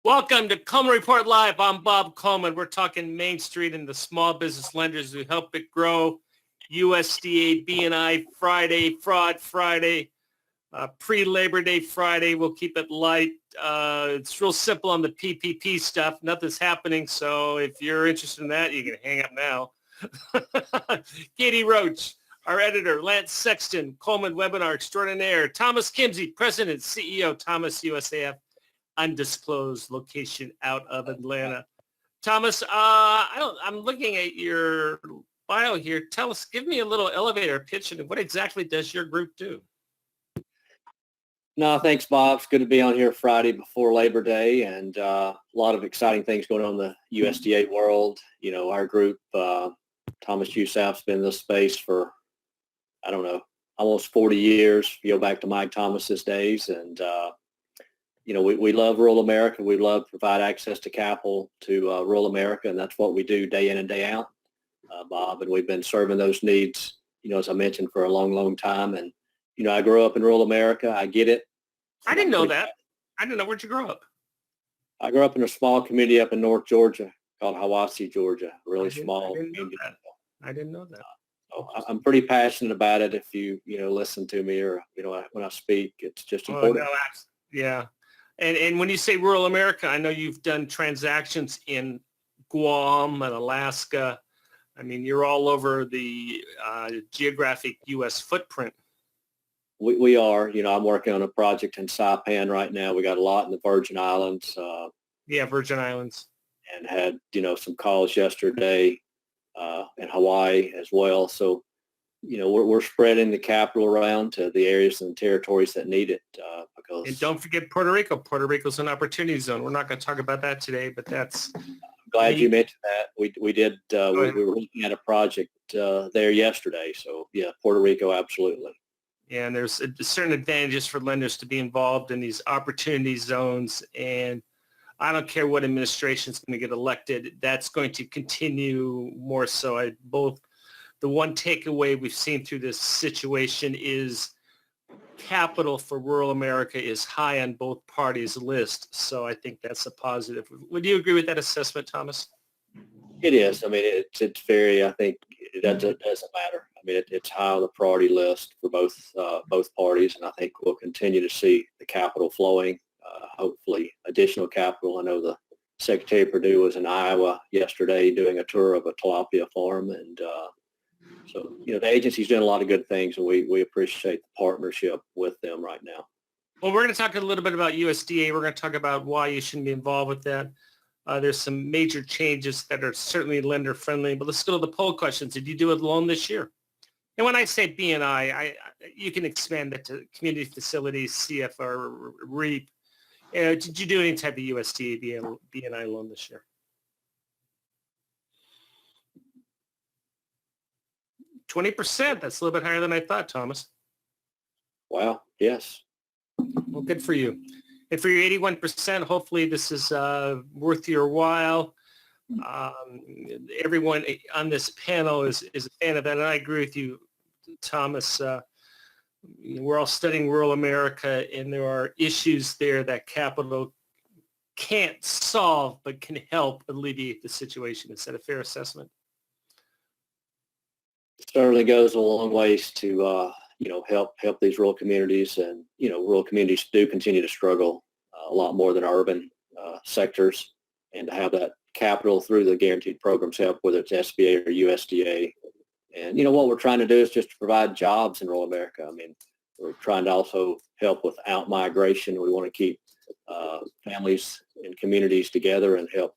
Welcome to Coleman Report Live. I'm Bob Coleman. We're talking Main Street and the small business lenders who help it grow. USDA B&I Friday, Fraud Friday, pre-Labor Day Friday. We'll keep it light. It's real simple on the PPP stuff. Nothing's happening, so if you're interested in that, you can hang up now. Katie Roach, our editor, Lance Sexton, Coleman Webinar Extraordinaire, Thomas Kimsey, President, CEO, Thomas USAF, undisclosed location out of Atlanta. Thomas, I'm looking at your bio here. Tell us, give me a little elevator pitch, and what exactly does your group do? No, thanks, Bob. It's good to be on here Friday before Labor Day, and a lot of exciting things going on in the USDA world. You know, our group, Thomas USAF's been in this space for, I don't know, almost 40 years. You go back to Mike Thomas's days, and you know, we love rural America. We love to provide access to capital to rural America, and that's what we do day in and day out, Bob. And we've been serving those needs, you know, as I mentioned, for a long, long time. And, you know, I grew up in rural America. I get it. I didn't know that. I didn't know. Where'd you grow up? I grew up in a small community up in North Georgia called Hiwassee, Georgia. Really small. I didn't know that. So I'm pretty passionate about it. If you listen to me, or, you know, when I speak, it's just important. Oh, no, yeah. And when you say rural America, I know you've done transactions in Guam and Alaska. I mean, you're all over the geographic U.S. footprint. We are. You know, I'm working on a project in Saipan right now. We got a lot in the Virgin Islands. Yeah, Virgin Islands. And had, you know, some calls yesterday in Hawaii as well. So, you know, we're spreading the capital around to the areas and territories that need it. And don't forget Puerto Rico. Puerto Rico's an opportunity zone. We're not going to talk about that today, but that's... I'm glad you mentioned that. We were looking at a project there yesterday. So, yeah, Puerto Rico, absolutely. Yeah, and there's certain advantages for lenders to be involved in these opportunity zones. And I don't care what administration is going to get elected. That's going to continue more so. The one takeaway we've seen through this situation is capital for rural America is high on both parties' list. So I think that's a positive. Would you agree with that assessment, Thomas? It is. I mean, it's very, I think it doesn't matter. I mean, it's high on the priority list for both parties. And I think we'll continue to see the capital flowing, hopefully additional capital. I know the Secretary of Purdue was in Iowa yesterday doing a tour of a tilapia farm, and so, you know, the agency's doing a lot of good things, and we appreciate the partnership with them right now. Well, we're going to talk a little bit about USDA. We're going to talk about why you shouldn't be involved with that. There's some major changes that are certainly lender friendly, but let's go to the poll questions. Did you do a loan this year? And when I say B&I, you can expand that to community facilities, CFR, REAP. Did you do any type of USDA B&I loan this year? 20%. That's a little bit higher than I thought, Thomas. Wow. Yes. Well, good for you. And for your 81%, hopefully this is worth your while. Everyone on this panel is a fan of that, and I agree with you, Thomas. We're all studying rural America, and there are issues there that capital can't solve but can help alleviate the situation. Is that a fair assessment? Certainly goes a long ways to help these rural communities, and you know, rural communities do continue to struggle a lot more than urban sectors, and to have that capital through the guaranteed programs help, whether it's SBA or USDA. And you know, what we're trying to do is just to provide jobs in rural America. I mean, we're trying to also help with out-migration. We want to keep families and communities together and help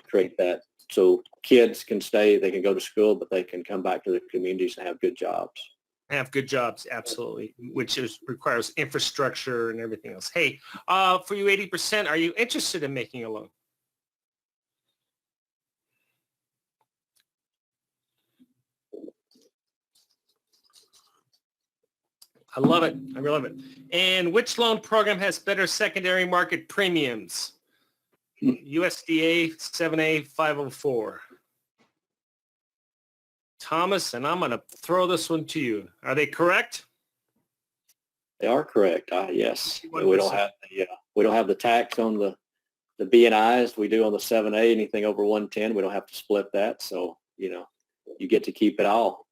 create that, so kids can stay, they can go to school, but they can come back to their communities and have good jobs. Have good jobs, absolutely, which requires infrastructure and everything else. Hey, for you 80%, are you interested in making a loan? I love it. I love it. And which loan program has better secondary market premiums? USDA 7A 504. Thomas, and I'm going to throw this one to you. Are they correct? They are correct. Yes. We don't have the tax on the the B&Is we do on the 7A, anything over 110, we don't have to split that. So, you get to keep it all.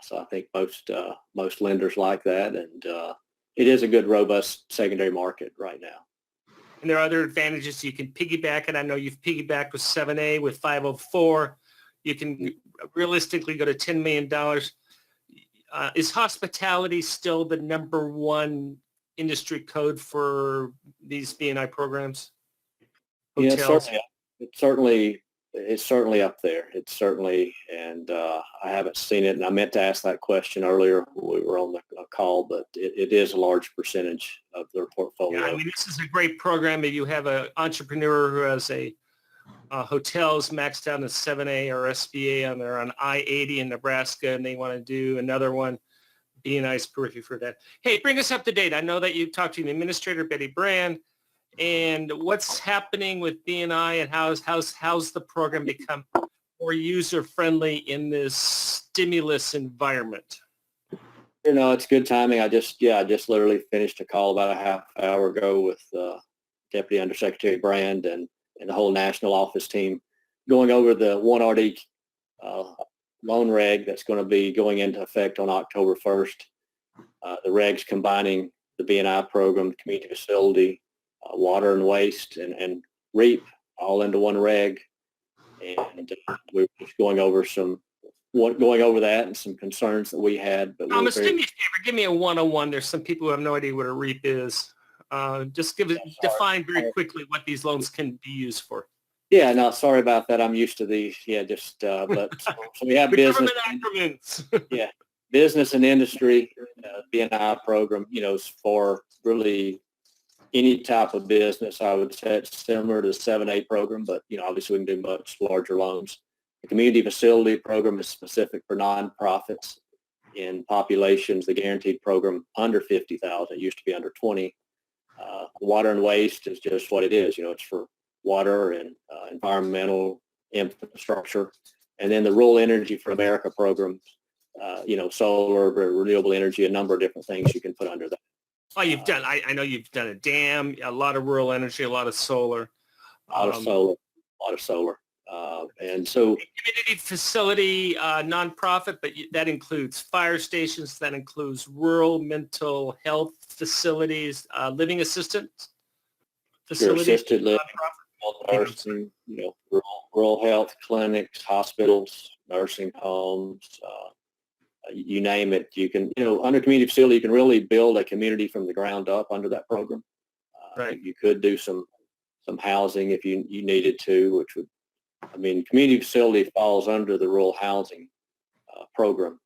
So I think most lenders like that. And it is a good, robust secondary market right now. And there are other advantages. You can piggyback it. I know you've piggybacked with 7A, with 504. You can realistically go to $10 million. Is hospitality still the number one industry code for these B&I programs? Hotels? Yeah, it's certainly up there. It's certainly, and I haven't seen it, and I meant to ask that question earlier when we were on the call, but it is a large percentage of their portfolio. Yeah, I mean, this is a great program. If you have an entrepreneur who has a hotels maxed out in 7A or SBA, and they're on I-80 in Nebraska, and they want to do another one, be a nice periphery for that. Hey, bring us up to date. I know that you talked to the administrator, Betty Brand, and what's happening with B&I, and how's the program become more user-friendly in this stimulus environment? It's good timing. I just literally finished a call about a half hour ago with Deputy Undersecretary Brand and the whole national office team, going over the 1RD loan reg that's going to be going into effect on October 1st. The regs combining the B&I program, the community facility, water and waste, and REAP all into one reg. And we're just going over that and some concerns that we had. But Thomas, do me a favor. Give me a 101. There's some people who have no idea what a REAP is. Just define very quickly what these loans can be used for. Yeah, no, sorry about that. I'm used to these. Yeah, but so we have business. Yeah, business and industry, B&I program, is for really any type of business. I would say it's similar to the 7A program, but, obviously we can do much larger loans. The community facility program is specific for nonprofits in populations. The guaranteed program under 50,000, it used to be under 20. Water and waste is just what it is. It's for water and environmental infrastructure. And then the Rural Energy for America program, solar, renewable energy, a number of different things you can put under that. Oh, you've done, I know you've done a dam, a lot of rural energy, a lot of solar. A lot of solar. And so community facility, nonprofit, but that includes fire stations, that includes rural mental health facilities, living assistance facilities. Assisted living, nursing, rural health clinics, hospitals, nursing homes, you name it. You can, under community facility, you can really build a community from the ground up under that program. Right. You could do some housing if you needed to, which would, community facility falls under the rural housing program,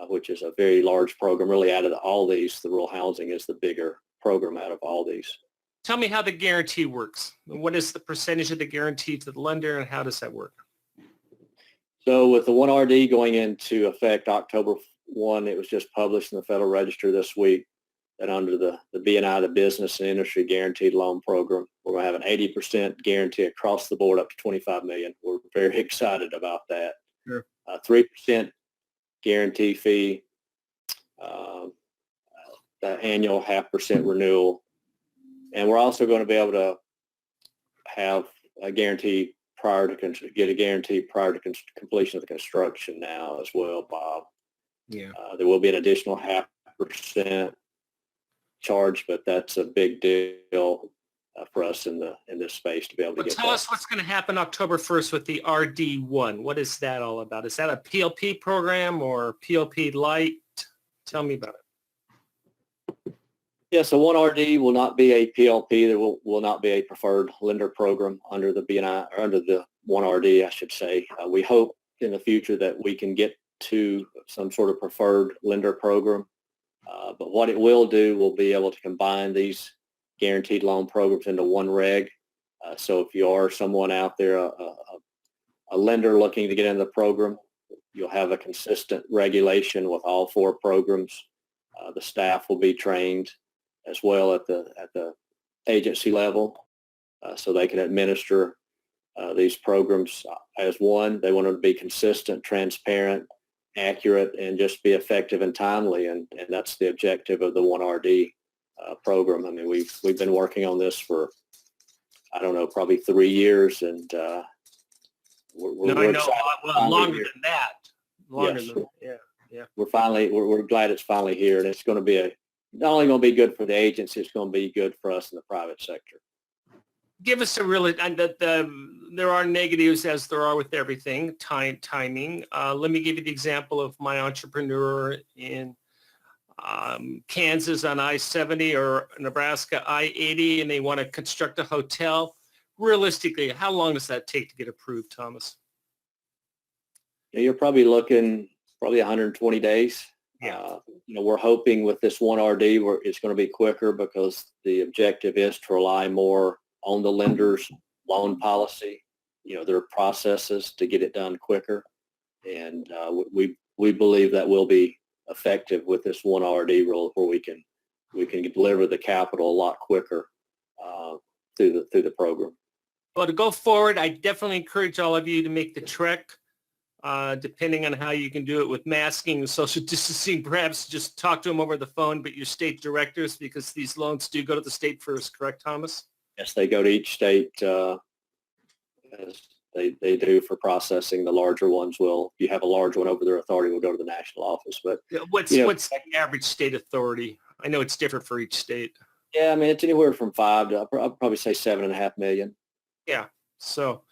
which is a very large program. Really, out of all these, the rural housing is the bigger program out of all these. Tell me how the guarantee works. What is the percentage of the guarantee to the lender, and how does that work? So with the 1RD going into effect October 1, it was just published in the Federal Register this week that under the B&I, the Business and Industry Guaranteed Loan Program, we're going to have an 80% guarantee across the board up to $25 million. We're very excited about that. Sure. 3% guarantee fee, the annual 0.5% renewal. And we're also going to be able to have a guarantee prior to completion of the construction now as well, Bob. Yeah. There will be an additional 0.5% charge, but that's a big deal for us in this space to be able to get tell us what's going to happen October 1st with the RD1. What is that all about? Is that a PLP program or PLP Light? Tell me about it. Yeah, so 1RD will not be a PLP. There will not be a preferred lender program under the B&I, or under the 1RD, I should say. We hope in the future that we can get to some sort of preferred lender program. But what it will do, will be able to combine these guaranteed loan programs into one reg. So if you are someone out there, a lender looking to get into the program, you'll have a consistent regulation with all four programs. The staff will be trained as well at the agency level, so they can administer these programs as one. They want it to be consistent, transparent, accurate, and just be effective and timely, and that's the objective of the 1RD program. We've been working on this for I don't know, probably 3 years, and we're No, excited. well, longer than that. Longer Yes. than that. Yeah. We're glad it's finally here, and it's going to be not only going to be good for the agency, it's going to be good for us in the private sector. Give us a really, and there are negatives as there are with everything, timing. Let me give you the example of my entrepreneur in Kansas on I-70 or Nebraska I-80, and they want to construct a hotel. Realistically, how long does that take to get approved, Thomas? Yeah, you're probably looking 120 days. Yeah. We're hoping with this 1RD where it's going to be quicker because the objective is to rely more on the lender's loan policy, their processes to get it done quicker. And we believe that will be effective with this 1RD rule where we can deliver the capital a lot quicker through the program. Well, to go forward, I definitely encourage all of you to make the trek. Depending on how you can do it with masking and social distancing, perhaps just talk to them over the phone, but your state directors, because these loans do go to the state first, correct, Thomas? Yes, they go to each state as they do for processing. The larger ones will, if you have a large one over their authority, will go to the national office. But what's the average state authority? I know it's different for each state. Yeah, I mean, it's anywhere from 5 to, I'll probably say 7.5 million. Yeah, so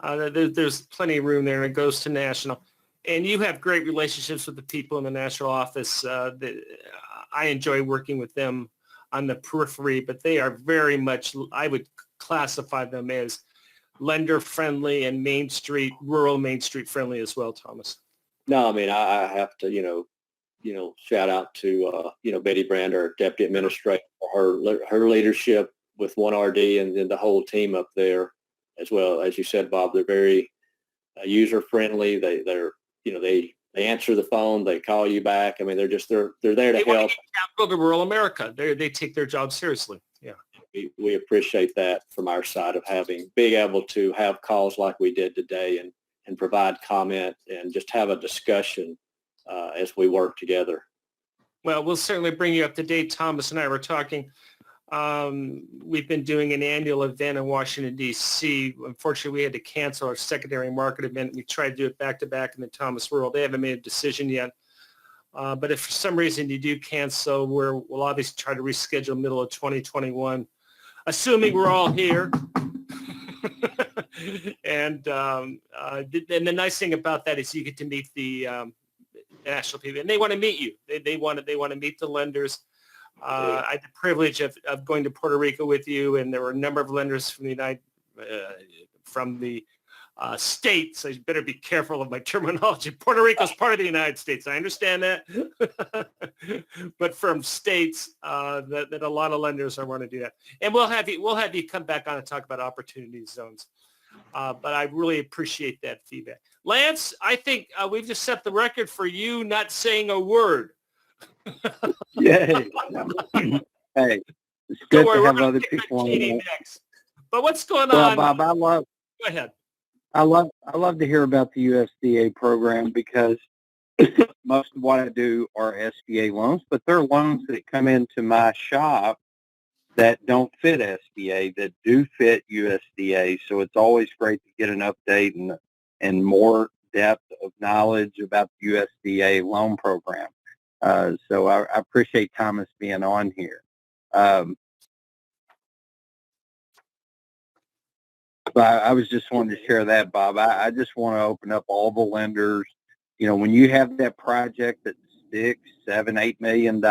there's plenty of room there, and it goes to national. And you have great relationships with the people in the national office. I enjoy working with them on the periphery, but they are very much, I would classify them as lender friendly and rural Main Street friendly as well, Thomas. No, I mean, I have to, shout out to, Betty Brand, our deputy administrator, for her leadership with 1RD and then the whole team up there as well. As you said, Bob, they're very user friendly. They answer the phone. They call you back. I mean, they're there to help. Want to get capital to rural America. They take their job seriously. Yeah. We appreciate that from our side of being able to have calls like we did today and provide comment and just have a discussion as we work together. Well, we'll certainly bring you up to date. Thomas and I were talking. We've been doing an annual event in Washington, D.C. Unfortunately, we had to cancel our secondary market event. We tried to do it back-to-back in the Thomas World. They haven't made a decision yet. But if for some reason you do cancel, we'll obviously try to reschedule middle of 2021, assuming we're all here. And the nice thing about that is you get to meet the national people, and they want to meet you. They want to meet the lenders. I had the privilege of going to Puerto Rico with you, and there were a number of lenders from the states. I better be careful of my terminology. Puerto Rico is part of the United States. I understand that, but from states that a lot of lenders are want to do that. And we'll have you come back on and talk about opportunity zones. But I really appreciate that feedback. Lance, I think we've just set the record for you not saying a word. Yay. Hey, it's good to have other people on next. But what's going on? Bob, go ahead. I love to hear about the USDA program because most of what I do are SBA loans, but there are loans that come into my shop that don't fit SBA, that do fit USDA. So it's always great to get an update and more depth of knowledge about the USDA loan program. So I appreciate Thomas being on here. But I was just wanting to share that, Bob. I just want to open up all the lenders. When you have that project that's $6, $7, $8 million,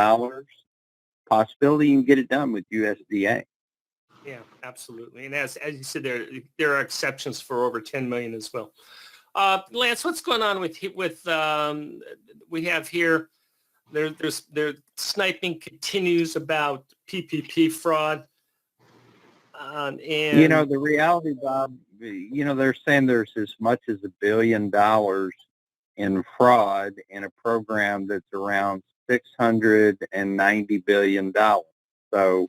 possibility you can get it done with USDA. Yeah, absolutely. And as you said, there are exceptions for over 10 million as well. Lance, what's going on with we have here? There's sniping continues about PPP fraud. And the reality, Bob, they're saying there's as much as $1 billion in fraud in a program that's around $690 billion. So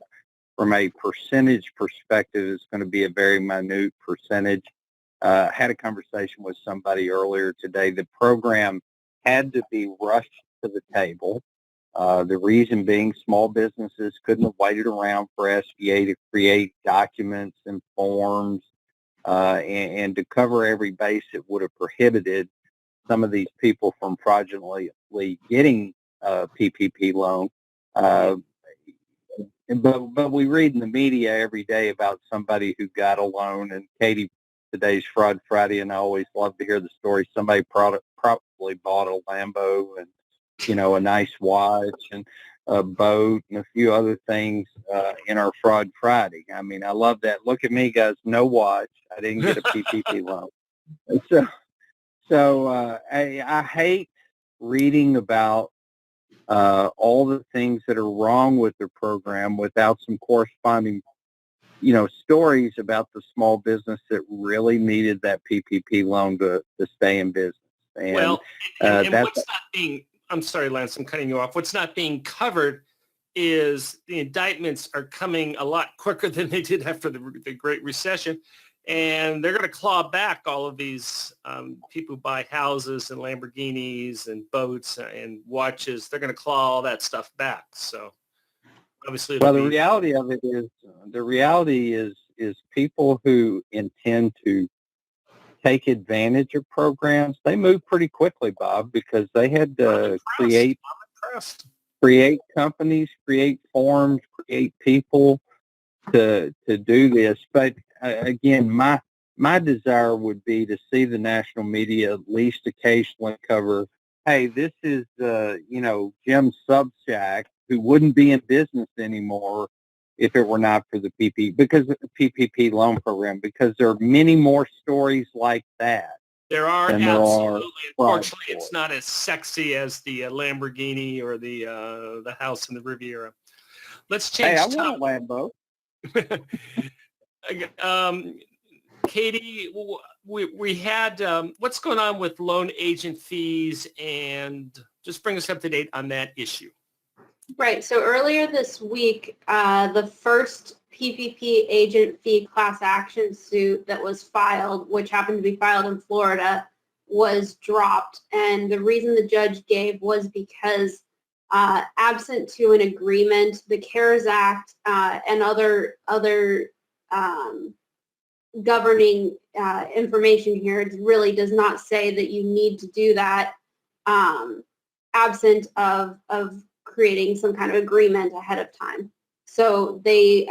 from a percentage perspective, it's going to be a very minute percentage. I had a conversation with somebody earlier today. The program had to be rushed to the table The reason being small businesses couldn't have waited around for SBA to create documents and forms and to cover every base. It would have prohibited some of these people from fraudulently getting a PPP loan. But we read in the media every day about somebody who got a loan. And Katie, today's Fraud Friday, and I always love to hear the story. Somebody probably bought a Lambo and, a nice watch and a boat and a few other things in our Fraud Friday. I mean, I love that. Look at me, guys. No watch. I didn't get a PPP loan. And so I hate reading about all the things that are wrong with the program without some corresponding, stories about the small business that really needed that PPP loan to stay in business. And, and what's not being, I'm sorry, Lance, I'm cutting you off. What's not being covered is the indictments are coming a lot quicker than they did after the Great Recession. And they're going to claw back all of these people who buy houses and Lamborghinis and boats and watches. They're going to claw all that stuff back. So obviously, the reality of it is people who intend to take advantage of programs, they move pretty quickly, Bob, because they had to create companies, create forms, create people to do this. But again, my desire would be to see the national media at least occasionally cover, hey, this is Jim Subshack, who wouldn't be in business anymore if it were not for the PPP loan program, because there are many more stories like that. There are, absolutely. Unfortunately, it's not as sexy as the Lamborghini or the house in the Riviera. Let's change. Hey, I want a Lambo. Katie, we had what's going on with loan agent fees, and just bring us up to date on that issue. Right. So earlier this week, the first PPP agent fee class action suit that was filed, which happened to be filed in Florida, was dropped. And the reason the judge gave was because absent to an agreement, the CARES Act and other governing information here, it really does not say that you need to do that absent of creating some kind of agreement ahead of time. So they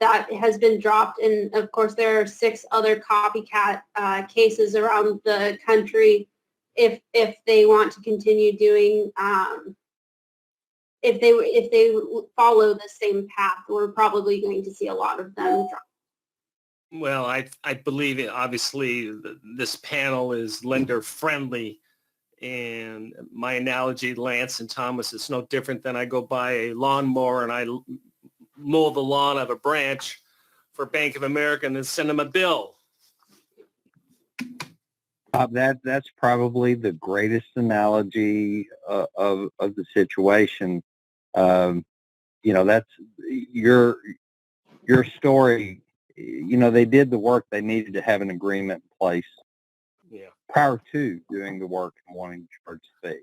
that has been dropped, and of course there are 6 other copycat cases around the country. If they want to continue doing, if they follow the same path, we're probably going to see a lot of them drop. Well, I believe it. Obviously, this panel is lender friendly. And my analogy, Lance and Thomas, is no different than I go buy a lawnmower and I mow the lawn of a branch for Bank of America and then send them a bill. That's probably the greatest analogy of the situation. That's your story. They did the work. They needed to have an agreement in place. Yeah. Prior to doing the work and wanting to charge the fee.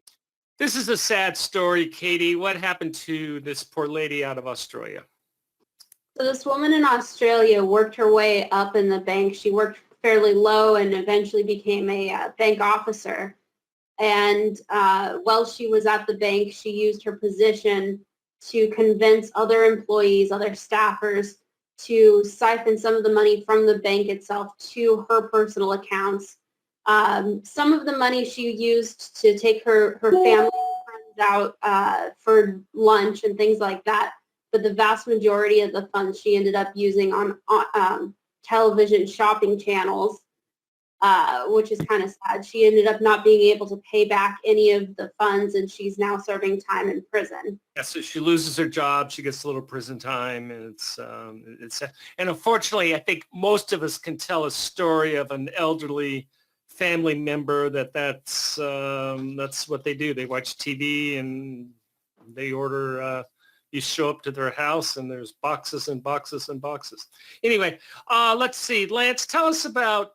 This is a sad story, Katie. What happened to this poor lady out of Australia? So this woman in Australia worked her way up in the bank. She worked fairly low and eventually became a bank officer. And while she was at the bank, she used her position to convince other employees, other staffers, to siphon some of the money from the bank itself to her personal accounts. Some of the money she used to take her family and friends out for lunch and things like that. But the vast majority of the funds she ended up using on television shopping channels, which is kind of sad. She ended up not being able to pay back any of the funds, and she's now serving time in prison. Yeah, so she loses her job. She gets a little prison time, and it's and unfortunately, I think most of us can tell a story of an elderly family member that's what they do. They watch TV and they order. You show up to their house and there's boxes and boxes and boxes. Anyway, let's see. Lance, tell us about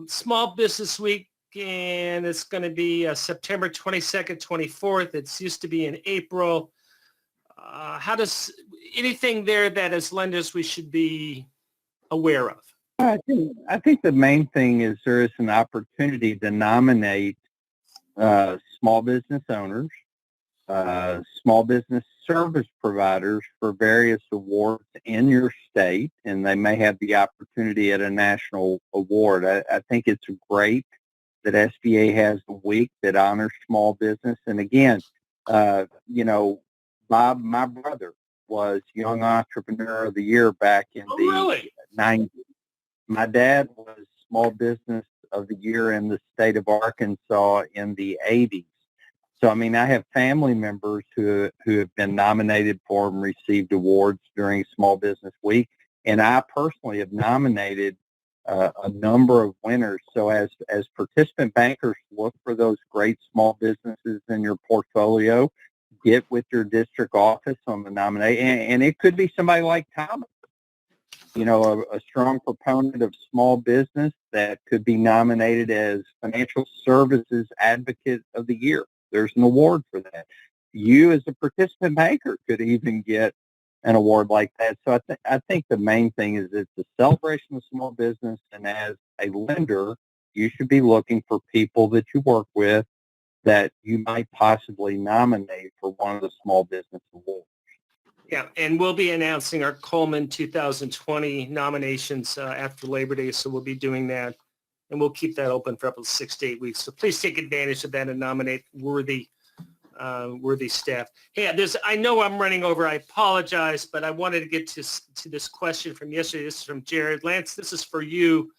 Small Business Week and it's going to be September 22nd, 24th. It's used to be in April. How does anything there that as lenders we should be aware of? I think the main thing is there is an opportunity to nominate small business owners, small business service providers for various awards in your state, and they may have the opportunity at a national award. I think it's great that SBA has a week that honors small business. And again, Bob, my brother, was Young Entrepreneur of the Year back in the 90s. My dad was Small Business of the Year in the state of Arkansas in the 80s. So, I mean, I have family members who have been nominated for and received awards during Small Business Week, and I personally have nominated a number of winners. So as participant bankers, look for those great small businesses in your portfolio. Get with your district office on the nominate, and it could be somebody like Thomas, a strong proponent of small business that could be nominated as Financial Services Advocate of the Year. There's an award for that. You as a participant banker could even get an award like that. So I think the main thing is it's a celebration of small business, and as a lender, you should be looking for people that you work with that you might possibly nominate for one of the small business awards. Yeah, and we'll be announcing our Coleman 2020 nominations after Labor Day, so we'll be doing that, and we'll keep that open for up to 6 to 8 weeks. So please take advantage of that and nominate worthy staff. Hey, I know I'm running over. I apologize, but I wanted to get to this question from yesterday. This is from Jared. Lance, this is for you.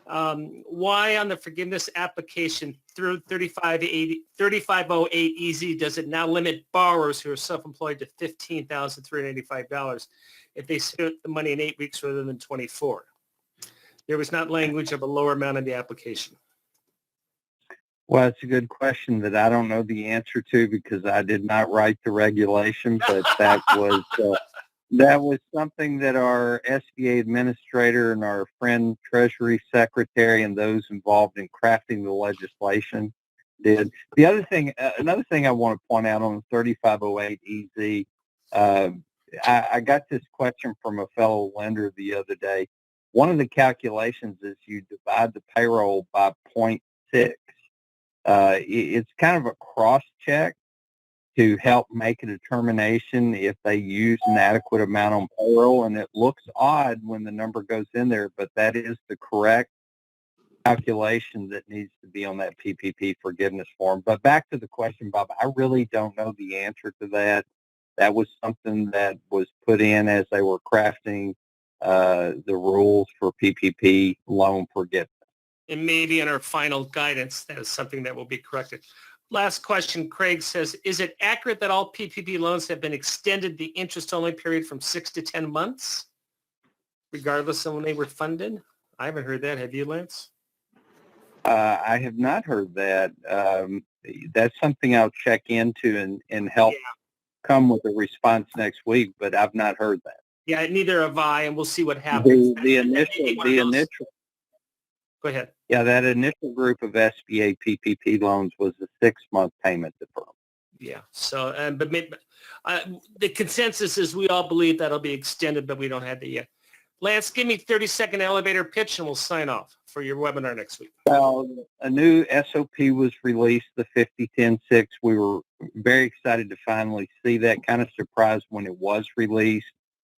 Why on the forgiveness application through 3508 EZ does it now limit borrowers who are self-employed to $15,385 if they spent the money in 8 weeks rather than 24? There was not language of a lower amount in the application. Well, it's a good question that I don't know the answer to because I did not write the regulation, but that was something that our SBA administrator and our friend Treasury Secretary and those involved in crafting the legislation did. Another thing I want to point out on 3508 EZ, I got this question from a fellow lender the other day. One of the calculations is you divide the payroll by 0.6. It's kind of a cross-check to help make a determination if they use an adequate amount on payroll, and it looks odd when the number goes in there, but that is the correct calculation that needs to be on that PPP forgiveness form. But back to the question, Bob, I really don't know the answer to that. That was something that was put in as they were crafting the rules for PPP loan forgiveness. And maybe in our final guidance, that is something that will be corrected. Last question, Craig says, is it accurate that all PPP loans have been extended the interest-only period from 6 to 10 months, regardless of when they were funded? I haven't heard that. Have you, Lance? I have not heard that. That's something I'll check into and help come with a response next week, but I've not heard that. Yeah, neither have I, and we'll see what happens. The initial. Go ahead. Yeah, that initial group of SBA PPP loans was a 6-month payment deferral. Yeah. So, but the consensus is we all believe that'll be extended, but we don't have it yet. Lance, give me 30-second elevator pitch, and we'll sign off for your webinar next week. Well, a new SOP was released, the 50-10-6. We were very excited to finally see that. Kind of surprised when it was released.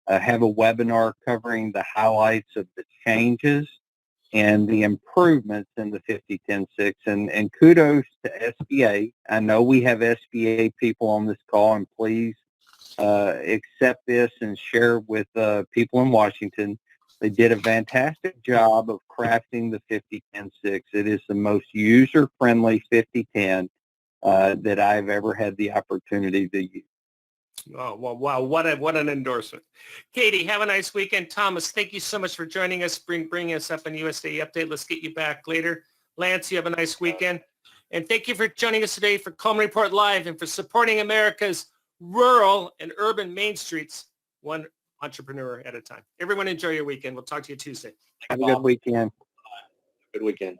Have a webinar covering the highlights of the changes and the improvements in the 50-10-6. And kudos to SBA. I know we have SBA people on this call, and please accept this and share with people in Washington. They did a fantastic job of crafting the 50-10-6. It is the most user-friendly 50-10 that I've ever had the opportunity to use. Oh, well, wow. What an endorsement. Katie, have a nice weekend. Thomas, thank you so much for joining us, bringing us up on USDA Update. Let's get you back later. Lance, you have a nice weekend. And thank you for joining us today for Coleman Report Live and for supporting America's rural and urban main streets, one entrepreneur at a time. Everyone enjoy your weekend. We'll talk to you Tuesday. Have a good weekend. Good weekend.